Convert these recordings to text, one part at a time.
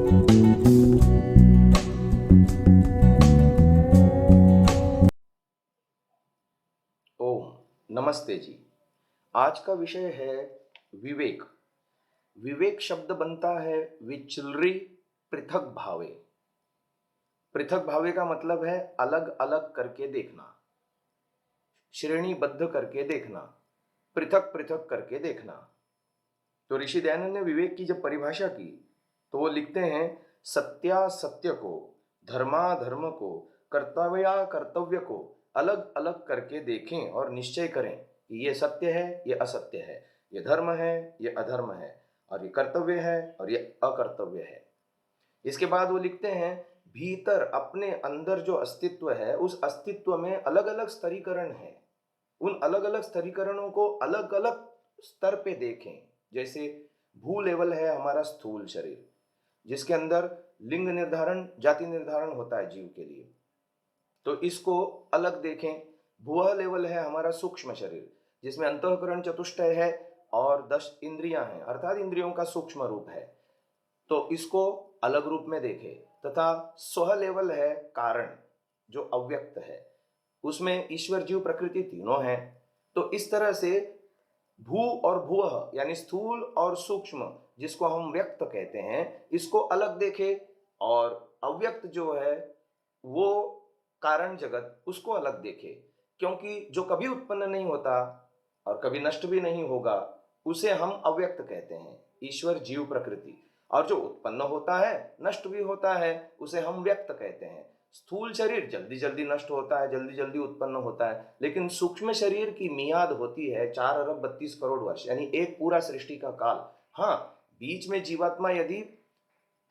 ओम नमस्ते जी। आज का विषय है विवेक। विवेक शब्द बनता है विचलरी पृथक भावे। पृथक भावे का मतलब है अलग अलग करके देखना, श्रेणीबद्ध करके देखना, पृथक पृथक करके देखना। तो ऋषि दयानंद ने विवेक की जब परिभाषा की तो वो लिखते हैं, सत्यासत्य को, धर्माधर्म को, कर्तव्या कर्तव्य को अलग अलग करके देखें और निश्चय करें कि ये सत्य है, ये असत्य है, ये धर्म है, ये अधर्म है, और ये कर्तव्य है और ये अकर्तव्य है। इसके बाद वो लिखते हैं, भीतर अपने अंदर जो अस्तित्व है उस अस्तित्व में अलग अलग स्तरीकरण है। उन अलग अलग स्तरीकरणों को अलग अलग स्तर पे देखें। जैसे भू लेवल है हमारा स्थूल शरीर, जिसके अंदर लिंग निर्धारण, जाति निर्धारण होता है जीव के लिए, तो इसको अलग देखें। भुवः लेवल है हमारा सूक्ष्म शरीर, जिसमें अंतःकरण चतुष्टय है और 10 इंद्रियां हैं, अर्थात इंद्रियों का सूक्ष्म रूप है, तो इसको अलग रूप में देखें। तथा स्व लेवल है कारण, जो अव्यक्त है, उसमें ईश्वर जीव प्रकृति तीनों हैं। तो इस तरह से भू और भुवः यानी स्थूल और सूक्ष्म, जिसको हम व्यक्त कहते हैं, इसको अलग देखें, और अव्यक्त जो है वो कारण जगत, उसको अलग देखें। क्योंकि जो कभी उत्पन्न नहीं होता और कभी नष्ट भी नहीं होगा उसे हम अव्यक्त कहते हैं, ईश्वर जीव प्रकृति। और जो उत्पन्न होता है, नष्ट भी होता है, उसे हम व्यक्त कहते हैं। स्थूल शरीर जल्दी जल्दी नष्ट होता है, जल्दी जल्दी उत्पन्न होता है, लेकिन सूक्ष्म शरीर की मियाद होती है 4 अरब 32 करोड़ वर्ष, यानी एक पूरा सृष्टि का काल। हाँ, बीच में जीवात्मा यदि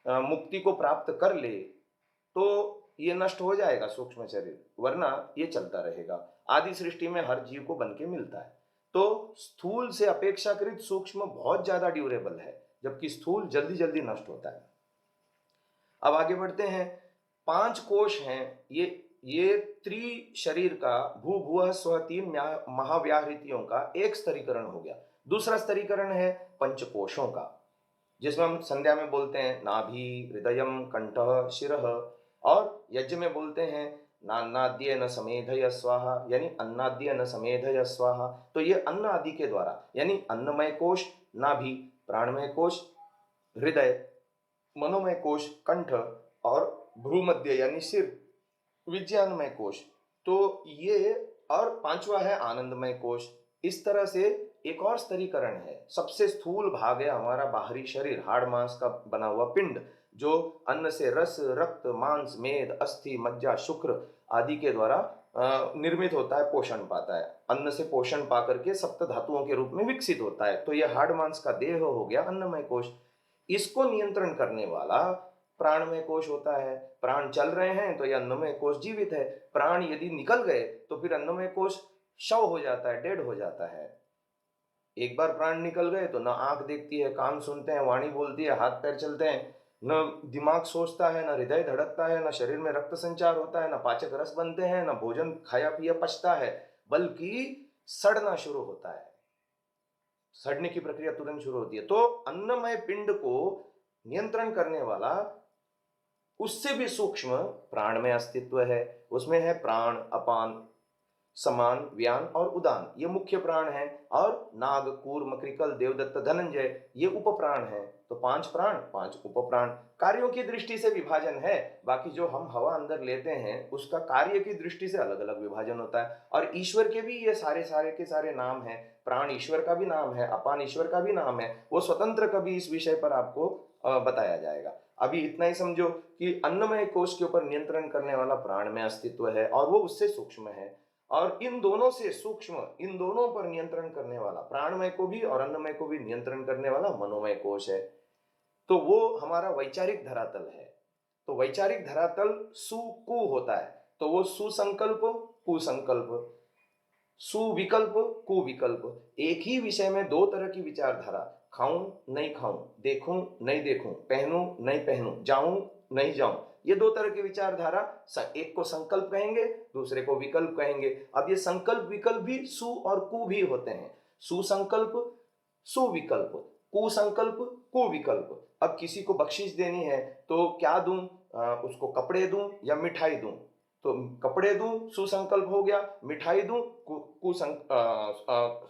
मुक्ति को प्राप्त कर ले तो ये नष्ट हो जाएगा सूक्ष्म शरीर, वरना ये चलता रहेगा। आदि सृष्टि में हर जीव को बन के मिलता है। तो स्थूल से अपेक्षाकृत सूक्ष्म बहुत ज्यादा ड्यूरेबल है, जबकि स्थूल जल्दी जल्दी नष्ट होता है। अब आगे बढ़ते हैं। 5 कोश हैं ये त्रि शरीर का, भू भुवः स्व 3 महाव्याहृतियों का एक स्तरीकरण हो गया। दूसरा स्तरीकरण है पंचकोशों का, जिसमें हम संध्या में बोलते हैं नाभि, हृदयम, कंठः, शिरः, और यज्ञ में बोलते हैं नान्नाद्य न समेधय स्वाहा, यानी अन्नाद्य न समेधय स्वाहा। तो ये अन्न आदि के द्वारा, यानी अन्नमय कोश नाभि, प्राणमय कोश हृदय, मनोमय कोश कंठ, और भ्रूमध्य यानी सिर विज्ञानमय कोश, तो ये, और 5वां है आनंदमय कोश। इस तरह से एक और स्तरीकरण है। सबसे स्थूल भाग है हमारा बाहरी शरीर, हाड़ मांस का बना हुआ पिंड, जो अन्न से रस, रक्त, मांस, मेद, अस्थि, मज्जा, शुक्र आदि के द्वारा निर्मित होता है, पोषण पाता है। अन्न से पोषण पा करके सप्त धातुओं के रूप में विकसित होता है। तो यह हाड़ मांस का देह हो गया अन्नमय कोश। इसको नियंत्रण करने वाला प्राणमय कोश होता है। प्राण चल रहे हैं तो यह अन्नमय कोश जीवित है। प्राण यदि निकल गए तो फिर अन्नमय कोश शव हो जाता है, डेड हो जाता है। एक बार प्राण निकल गए तो न आंख देखती है, कान सुनते हैं, वाणी बोलती है, हाथ पैर चलते हैं, न दिमाग सोचता है, न हृदय धड़कता है, न शरीर में रक्त संचार होता है, न पाचक रस बनते हैं, न भोजन खाया पिया पचता है, बल्कि सड़ना शुरू होता है। सड़ने की प्रक्रिया तुरंत शुरू होती है। तो अन्नमय पिंड को नियंत्रण करने वाला उससे भी सूक्ष्म प्राण में अस्तित्व है। उसमें है प्राण, अपान, समान, व्यान और उदान, ये मुख्य प्राण हैं। और नाग, कूर्म, कृकल, देवदत्त, धनंजय, ये उपप्राण हैं। तो 5 प्राण, 5 उपप्राण। कार्यों की दृष्टि से विभाजन है, बाकी जो हम हवा अंदर लेते हैं उसका कार्य की दृष्टि से अलग अलग विभाजन होता है। और ईश्वर के भी ये सारे सारे के सारे नाम हैं। प्राण ईश्वर का भी नाम है, अपान ईश्वर का भी नाम है। वो स्वतंत्र कभी इस विषय पर आपको बताया जाएगा। अभी इतना ही समझो कि अन्नमय कोश के ऊपर नियंत्रण करने वाला प्राण में अस्तित्व है और वो उससे सूक्ष्म है। और इन दोनों से सूक्ष्म, इन दोनों पर नियंत्रण करने वाला, प्राणमय को भी और अन्नमय को भी नियंत्रण करने वाला मनोमय कोश है। तो वो हमारा वैचारिक धरातल है। तो वैचारिक धरातल सुकु होता है, तो वो सुसंकल्प, कुसंकल्प, सुविकल्प, कुविकल्प। एक ही विषय में 2 तरह की विचारधारा, खाऊं नहीं खाऊं, देखूं नहीं देखूं, पहनूं नहीं पहनूं, जाऊं नहीं जाऊं, ये 2 तरह की विचारधारा। एक को संकल्प कहेंगे, दूसरे को विकल्प कहेंगे। अब ये संकल्प विकल्प भी सु और कु भी होते हैं। सुसंकल्प, सुविकल्प, कुसंकल्प, कुविकल्प। अब किसी को बख्शीश देनी है तो क्या दूं? उसको कपड़े दूं या मिठाई दूं? तो कपड़े दूं सुसंकल्प हो गया, मिठाई दूं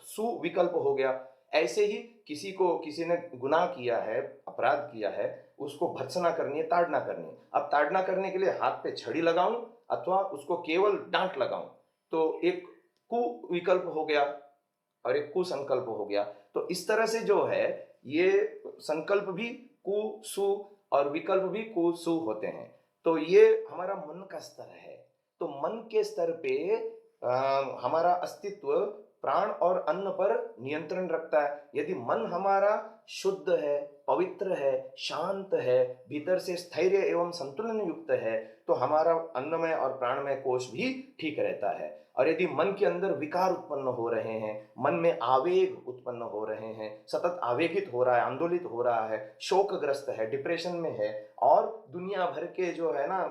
सुविकल्प हो गया। ऐसे ही किसी ने गुनाह किया है, अपराध किया है, उसको भर्त्सना करनी है, ताड़ना करनी है। अब ताड़ना करने के लिए हाथ पे छड़ी लगाऊं अथवा उसको केवल डांट लगाऊं, तो एक कुविकल्प हो गया और एक कुसंकल्प हो गया। तो इस तरह से जो है ये संकल्प भी कु सु और विकल्प भी कु सु होते हैं। तो ये हमारा मन का स्तर है। तो मन के स्तर पे हमारा अस्तित्व प्राण और अन्न पर नियंत्रण रखता है। यदि मन हमारा शुद्ध है, पवित्र है, शांत है, भीतर से स्थैर्य एवं संतुलन युक्त है, तो हमारा अन्नमय और प्राणमय कोश भी ठीक रहता है। और यदि मन के अंदर विकार उत्पन्न हो रहे हैं, मन में आवेग उत्पन्न हो रहे हैं, सतत आवेगित हो रहा है, आंदोलित हो रहा है, शोकग्रस्त है, डिप्रेशन में है और दुनिया भर के जो है ना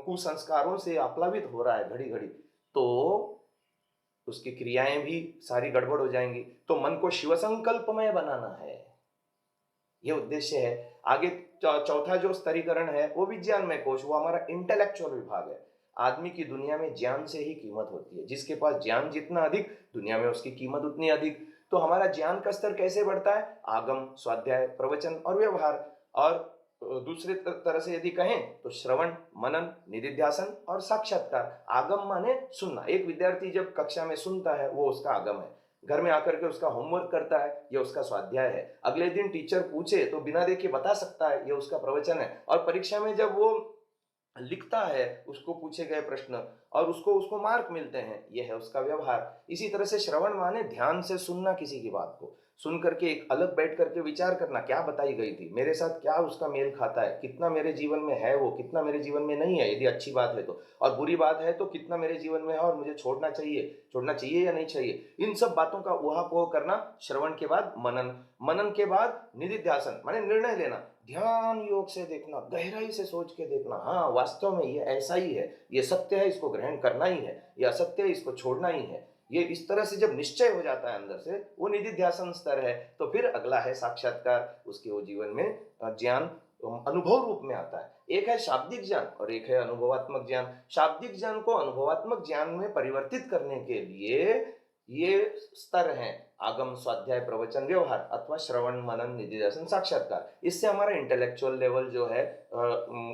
कुसंस्कारों से आप्लावित हो रहा है घड़ी घड़ी, तो उसकी क्रियाएं भी सारी गड़बड़ हो जाएंगी। तो मन को शिव संकल्पमय बनाना है, ये उद्देश्य है। आगे चौथा जो स्तरीकरण है वो विज्ञानमय कोश, वो हमारा इंटेलेक्चुअल विभाग है। आदमी की दुनिया में ज्ञान से ही कीमत होती है। जिसके पास ज्ञान जितना अधिक, दुनिया में उसकी कीमत उतनी अधिक। तो हमारा ज्ञान का स्तर कैसे बढ़ता है? आगम, स्वाध्याय, प्रवचन और व्यवहार। और दूसरे तरह से यदि कहें तो श्रवण, मनन, निधिध्यासन और साक्षात्कार। आगम माने सुनना। एक विद्यार्थी जब कक्षा में सुनता है वो उसका आगम है। घर में आकर के उसका होमवर्क करता है, यह उसका स्वाध्याय है। अगले दिन टीचर पूछे तो बिना देखे बता सकता है, यह उसका प्रवचन है। और परीक्षा में जब वो लिखता है उसको पूछे गए प्रश्न और उसको मार्क मिलते हैं, यह है उसका व्यवहार। इसी तरह से श्रवण माने ध्यान से सुनना, किसी की बात को सुन करके एक अलग बैठ करके विचार करना, क्या बताई गई थी, मेरे साथ क्या उसका मेल खाता है, कितना मेरे जीवन में है वो, कितना मेरे जीवन में नहीं है, यदि अच्छी बात है तो, और बुरी बात है तो कितना मेरे जीवन में है और मुझे छोड़ना चाहिए या नहीं चाहिए। इन सब बातों का उहापोह करना श्रवण के बाद मनन, मनन के बाद निधिध्यासन माने निर्णय लेना, ध्यान योग से देखना, गहराई से सोच के देखना, हाँ वास्तव में ये ऐसा ही है, ये सत्य है, इसको ग्रहण करना ही है, ये असत्य है, इसको छोड़ना ही है। ये इस तरह से जब निश्चय हो जाता है अंदर से, वो निधिध्यासन स्तर है। तो फिर अगला है साक्षात्कार। उसके वो जीवन में ज्ञान अनुभव रूप में आता है। एक है शाब्दिक ज्ञान और एक है अनुभवात्मक ज्ञान। शाब्दिक ज्ञान को अनुभवात्मक ज्ञान में परिवर्तित करने के लिए ये स्तर हैं: आगम, स्वाध्याय, प्रवचन, व्यवहार अथवा श्रवण, मनन, निधिध्यासन, साक्षात्कार। इससे हमारा इंटेलेक्चुअल लेवल जो है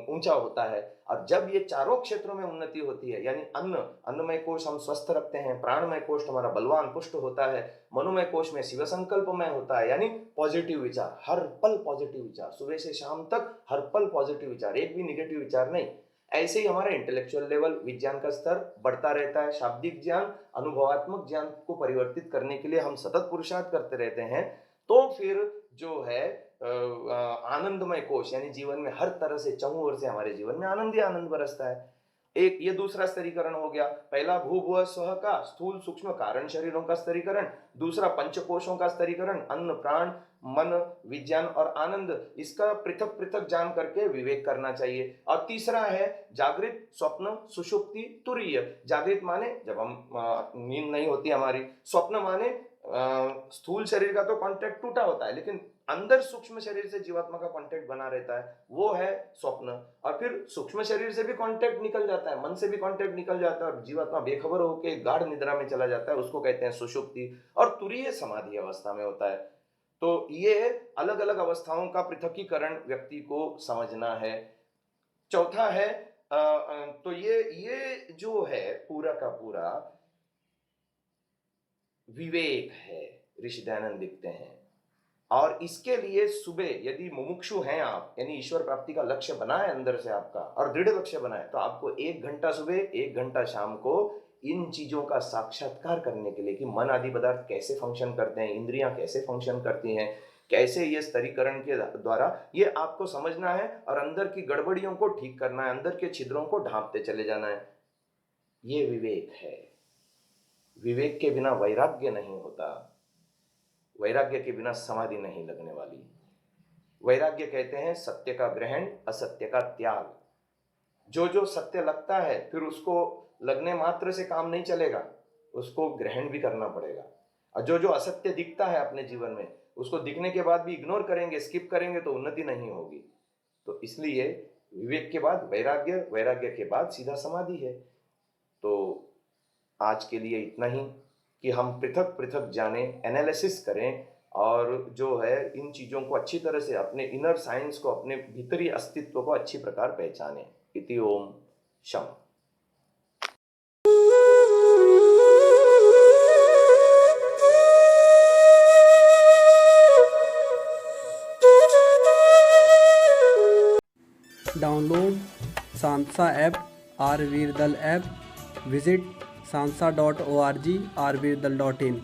ऊंचा होता है। और जब ये चारों क्षेत्रों में उन्नति होती है, यानी अन्नमय कोश हम स्वस्थ रखते हैं, प्राणमय कोश हमारा बलवान पुष्ट होता है, मनोमय कोश में शिव संकल्पमय होता है, यानी पॉजिटिव विचार, हर पल पॉजिटिव विचार, सुबह से शाम तक हर पल पॉजिटिव विचार, एक भी निगेटिव विचार नहीं। ऐसे ही हमारा इंटेलेक्चुअल लेवल, विज्ञान का स्तर बढ़ता रहता है। शाब्दिक ज्ञान अनुभवात्मक ज्ञान को परिवर्तित करने के लिए हम सतत पुरुषार्थ करते रहते हैं। तो फिर जो है आनंदमय कोश, यानी जीवन में हर तरह से चहुं ओर से हमारे जीवन में आनंद ही आनंद बरसता है। एक ये दूसरा स्तरीकरण हो गया। पहला भू भुव स्व का स्थूल सूक्ष्म कारण शरीरों का स्तरीकरण, दूसरा पंचकोशों का स्तरीकरण, अन्न, प्राण, मन, विज्ञान और आनंद, इसका पृथक पृथक जान करके विवेक करना चाहिए। और तीसरा है जागृत, स्वप्न, सुषुप्ति, तुरीय। जागृत माने जब हम नींद नहीं होती हमारी, स्वप्न माने स्थूल शरीर का तो कांटेक्ट टूटा होता है लेकिन अंदर सूक्ष्म शरीर से जीवात्मा का कांटेक्ट बना रहता है, वो है स्वप्न। और फिर सूक्ष्म शरीर से भी कांटेक्ट निकल जाता है, मन से भी कांटेक्ट निकल जाता है और जीवात्मा बेखबर होकर गाढ़ निद्रा में चला जाता है, उसको कहते हैं सुषुप्ति। और तुरीय समाधि अवस्था में होता है। तो ये अलग अलग अवस्थाओं का पृथकीकरण व्यक्ति को समझना है। चौथा है तो ये जो है पूरा का पूरा विवेक है, ऋषि दयानंद लिखते हैं। और इसके लिए सुबह यदि मुमुक्षु हैं आप, यानी ईश्वर प्राप्ति का लक्ष्य बनाए अंदर से आपका और दृढ़ लक्ष्य बनाए, तो आपको 1 घंटा सुबह 1 घंटा शाम को इन चीजों का साक्षात्कार करने के लिए कि मन आदि पदार्थ कैसे फंक्शन करते हैं, इंद्रियां कैसे फंक्शन करती हैं, कैसे ये स्तरीकरण के द्वारा ये आपको समझना है और अंदर की गड़बड़ियों को ठीक करना है, अंदर के छिद्रों को ढांपते चले जाना है। ये विवेक है। विवेक के बिना वैराग्य नहीं होता, वैराग्य के बिना समाधि नहीं लगने वाली। वैराग्य कहते हैं सत्य का ग्रहण, असत्य का त्याग। जो सत्य लगता है फिर उसको लगने मात्र से काम नहीं चलेगा, उसको ग्रहण भी करना पड़ेगा। और जो असत्य दिखता है अपने जीवन में, उसको दिखने के बाद भी इग्नोर करेंगे, स्किप करेंगे तो उन्नति नहीं होगी। तो इसलिए विवेक के बाद वैराग्य, वैराग्य के बाद सीधा समाधि है। तो आज के लिए इतना ही कि हम पृथक पृथक जाने, एनालिसिस करें और जो है इन चीज़ों को अच्छी तरह से अपने इनर साइंस को, अपने भीतरी अस्तित्व को अच्छी प्रकार पहचानें। इति ओम शम। डाउनलोड सांसा ऐप, आरवीरदल ऐप, विजिट sansa.org, rvirdal.in।